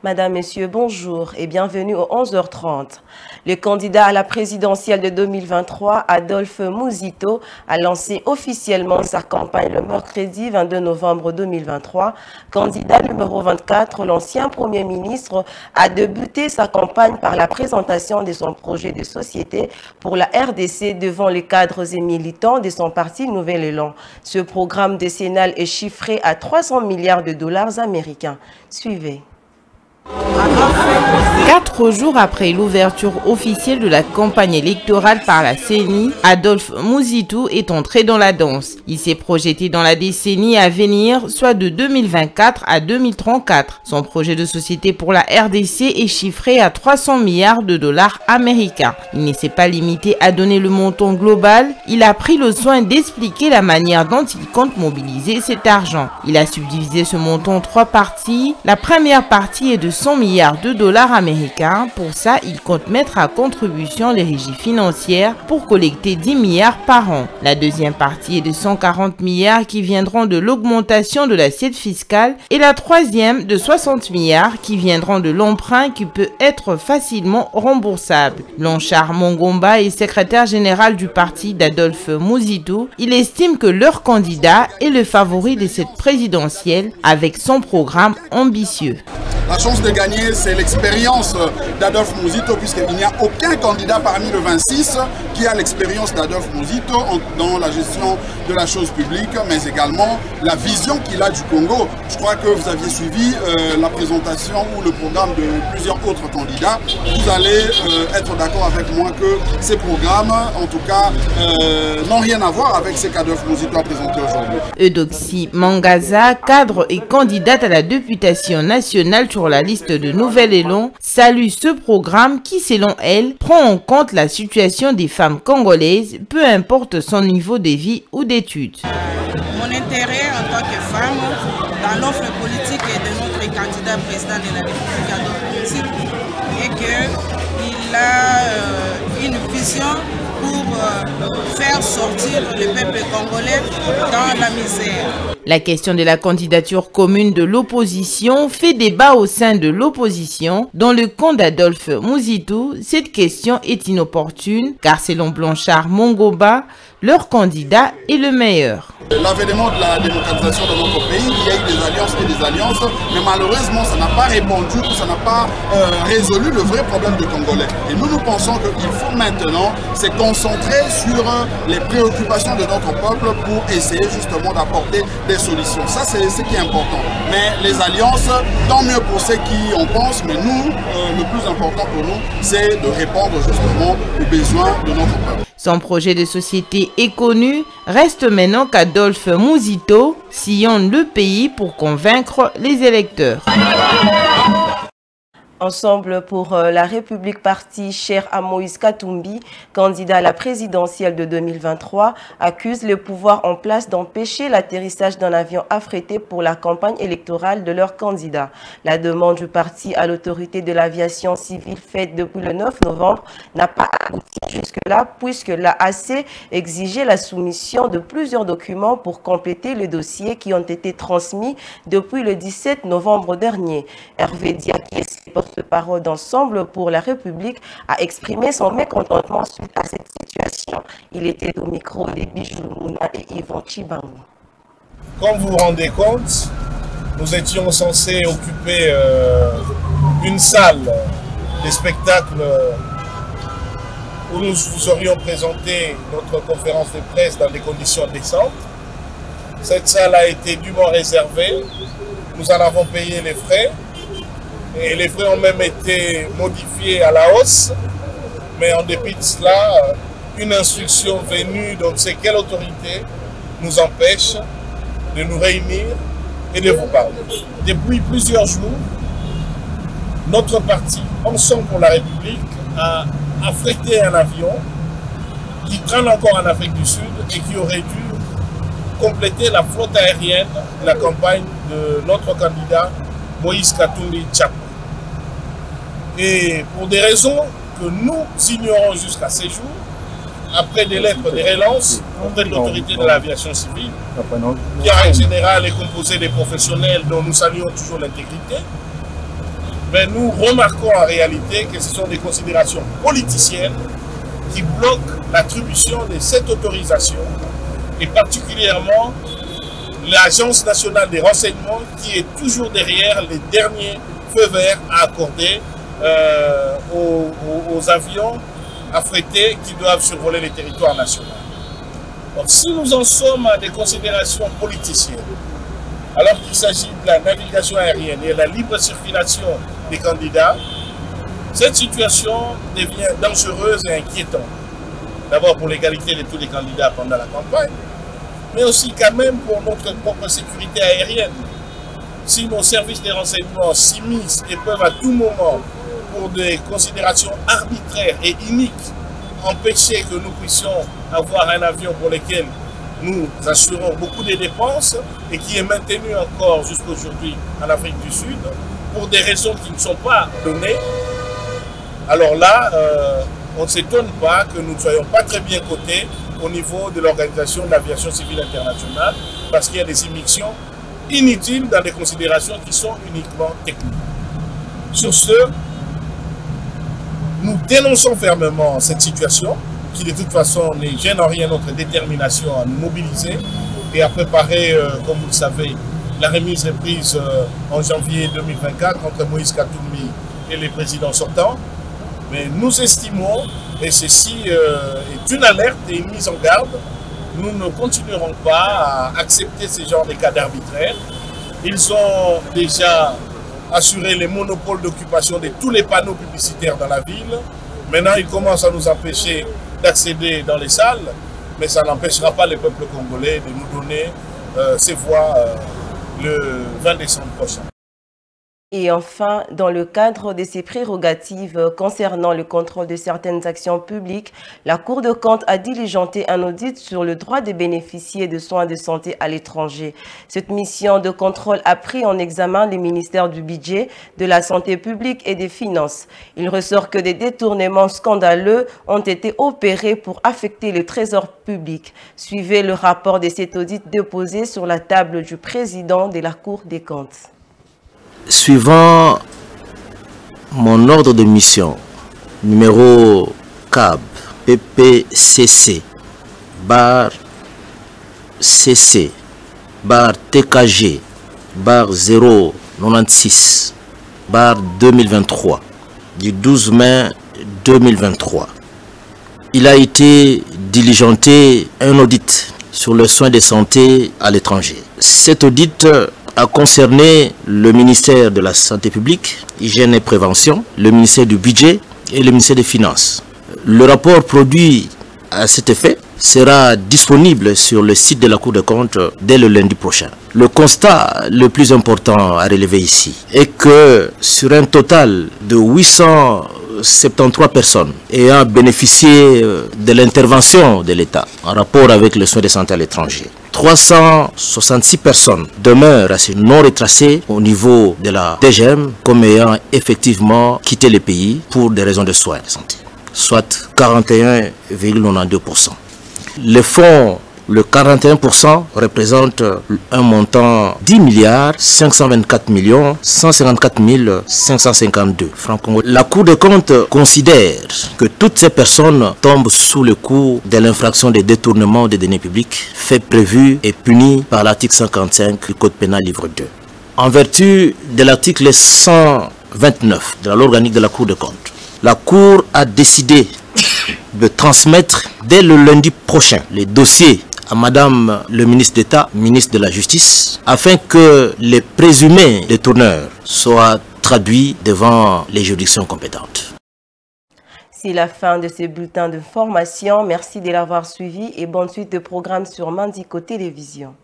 Madame, Messieurs, bonjour et bienvenue au 11h30. Le candidat à la présidentielle de 2023, Adolphe Muzito, a lancé officiellement sa campagne le mercredi 22 novembre 2023. Candidat numéro 24, l'ancien Premier ministre a débuté sa campagne par la présentation de son projet de société pour la RDC devant les cadres et militants de son parti Nouvel Élan. Ce programme décennal est chiffré à 300 milliards de dollars américains. Suivez. 4 jours après l'ouverture officielle de la campagne électorale par la CENI, Adolphe Muzito est entré dans la danse. Il s'est projeté dans la décennie à venir, soit de 2024 à 2034. Son projet de société pour la RDC est chiffré à 300 milliards de dollars américains. Il ne s'est pas limité à donner le montant global, il a pris le soin d'expliquer la manière dont il compte mobiliser cet argent. Il a subdivisé ce montant en 3 parties. La première partie est de 100 milliards de dollars américains. Pour ça, il compte mettre à contribution les régies financières pour collecter 10 milliards par an. La deuxième partie est de 140 milliards qui viendront de l'augmentation de l'assiette fiscale et la troisième de 60 milliards qui viendront de l'emprunt qui peut être facilement remboursable. Blanchard Mongomba est secrétaire général du parti d'Adolphe Muzito. Il estime que leur candidat est le favori de cette présidentielle avec son programme ambitieux. La chance de gagner, c'est l'expérience d'Adolphe Muzito, puisqu'il n'y a aucun candidat parmi le 26 qui a l'expérience d'Adolphe Muzito dans la gestion de la chose publique, mais également la vision qu'il a du Congo. Je crois que vous aviez suivi la présentation ou le programme de plusieurs autres candidats. Vous allez être d'accord avec moi que ces programmes, en tout cas, n'ont rien à voir avec ce qu'Adolphe Muzito a présenté aujourd'hui. Eudoxie Mangaza, cadre et candidate à la députation nationale sur la liste de Nouvel Élan, salue ce programme qui, selon elle, prend en compte la situation des femmes congolaises, peu importe son niveau de vie ou d'études. Mon intérêt en tant que femme dans l'offre politique de notre candidat président de la République, Adolphe Muzito, est qu'il a une vision pour faire sortir le peuple congolais dans la misère. La question de la candidature commune de l'opposition fait débat au sein de l'opposition. Dans le camp d'Adolphe Muzito, cette question est inopportune car selon Blanchard Mongomba, leur candidat est le meilleur. L'avènement de la démocratisation de notre pays, il y a eu des alliances, mais malheureusement, ça n'a pas répondu, ça n'a pas résolu le vrai problème du Congolais. Et nous pensons qu'il faut maintenant se concentrer sur les préoccupations de notre peuple pour essayer justement d'apporter des solutions. Ça, c'est ce qui est important. Mais les alliances, tant mieux pour ceux qui en pensent, mais nous, le plus important pour nous, c'est de répondre justement aux besoins de notre peuple. Son projet de société est connu, reste maintenant qu'Adolphe Muzito sillonne le pays pour convaincre les électeurs. Ensemble pour la République parti cher à Moïse Katumbi, candidat à la présidentielle de 2023, accuse le pouvoir en place d'empêcher l'atterrissage d'un avion affrété pour la campagne électorale de leur candidat. La demande du parti à l'autorité de l'aviation civile faite depuis le 9 novembre n'a pas abouti jusque-là puisque l'AAC exigeait la soumission de plusieurs documents pour compléter le dossier qui ont été transmis depuis le 17 novembre dernier. Hervé Diaké, porte-parole d'Ensemble pour la République, a exprimé son mécontentement suite à cette situation. Il était au micro de Bijou Mouna et Yvon Chibangu. Comme vous vous rendez compte, nous étions censés occuper une salle des spectacles où nous vous aurions présenté notre conférence de presse dans des conditions décentes. Cette salle a été dûment réservée. Nous en avons payé les frais. Et les frais ont même été modifiés à la hausse. Mais en dépit de cela, une instruction venue de ne sait quelle autorité nous empêche de nous réunir et de vous parler. Depuis plusieurs jours, notre parti, Ensemble pour la République, a affrété un avion qui traîne encore en Afrique du Sud et qui aurait dû compléter la flotte aérienne de la campagne de notre candidat Moïse Katumbi Tchapa. Et pour des raisons que nous ignorons jusqu'à ces jours, après des lettres de relance auprès de l'autorité de l'aviation civile, qui en général est composée des professionnels dont nous saluons toujours l'intégrité, mais nous remarquons en réalité que ce sont des considérations politiciennes qui bloquent l'attribution de cette autorisation, et particulièrement l'Agence nationale des renseignements qui est toujours derrière les derniers feux verts à accorder aux avions affrétés qui doivent survoler les territoires nationaux. Donc, si nous en sommes à des considérations politiciennes, alors qu'il s'agit de la navigation aérienne et de la libre circulation des candidats, cette situation devient dangereuse et inquiétante. D'abord pour l'égalité de tous les candidats pendant la campagne, mais aussi quand même pour notre propre sécurité aérienne. Si nos services de renseignement s'immiscent et peuvent à tout moment, pour des considérations arbitraires et iniques, empêcher que nous puissions avoir un avion pour lequel nous assurons beaucoup de dépenses et qui est maintenu encore jusqu'aujourd'hui en Afrique du Sud, pour des raisons qui ne sont pas données, alors là, on ne s'étonne pas que nous ne soyons pas très bien cotés au niveau de l'Organisation de l'Aviation Civile Internationale, parce qu'il y a des immixtions inutiles dans des considérations qui sont uniquement techniques. Sur ce, nous dénonçons fermement cette situation, qui de toute façon ne gêne en rien notre détermination à nous mobiliser et à préparer, comme vous le savez, la remise reprise en janvier 2024 entre Moïse Katumbi et les présidents sortants. Mais nous estimons, et ceci est une alerte et une mise en garde, nous ne continuerons pas à accepter ce genre de cas d'arbitraire. Ils ont déjà assuré les monopoles d'occupation de tous les panneaux publicitaires dans la ville. Maintenant, ils commencent à nous empêcher d'accéder dans les salles, mais ça n'empêchera pas le peuple congolais de nous donner ses voix le 20 décembre prochain. Et enfin, dans le cadre de ses prérogatives concernant le contrôle de certaines actions publiques, la Cour de comptes a diligenté un audit sur le droit de bénéficier de soins de santé à l'étranger. Cette mission de contrôle a pris en examen les ministères du Budget, de la Santé publique et des Finances. Il ressort que des détournements scandaleux ont été opérés pour affecter le trésor public. Suivez le rapport de cet audit déposé sur la table du président de la Cour des comptes. Suivant mon ordre de mission, numéro CAB, PPCC, barre CC, barre TKG, barre 096, barre 2023, du 12 mai 2023. Il a été diligenté un audit sur les soins de santé à l'étranger. Cet audit a concerné le ministère de la Santé publique, Hygiène et Prévention, le ministère du Budget et le ministère des Finances. Le rapport produit à cet effet sera disponible sur le site de la Cour des comptes dès le lundi prochain. Le constat le plus important à relever ici est que sur un total de 873 personnes ayant bénéficié de l'intervention de l'État en rapport avec les soins de santé à l'étranger, 366 personnes demeurent assez non retracées au niveau de la DGM comme ayant effectivement quitté le pays pour des raisons de soins de santé, soit 41,92%. Les fonds, le 41% représente un montant 10 524 154 552 francs congolais. La Cour des comptes considère que toutes ces personnes tombent sous le coup de l'infraction de détournement des deniers publics, fait prévu et puni par l'article 145 du Code pénal livre 2. En vertu de l'article 129 de la loi organique de la Cour des comptes, la Cour a décidé de transmettre dès le lundi prochain les dossiers à Madame le ministre d'État, ministre de la Justice, afin que les présumés détourneurs soient traduits devant les juridictions compétentes. C'est la fin de ce bulletin de formation. Merci de l'avoir suivi et bonne suite de programmes sur Mandiko Télévision.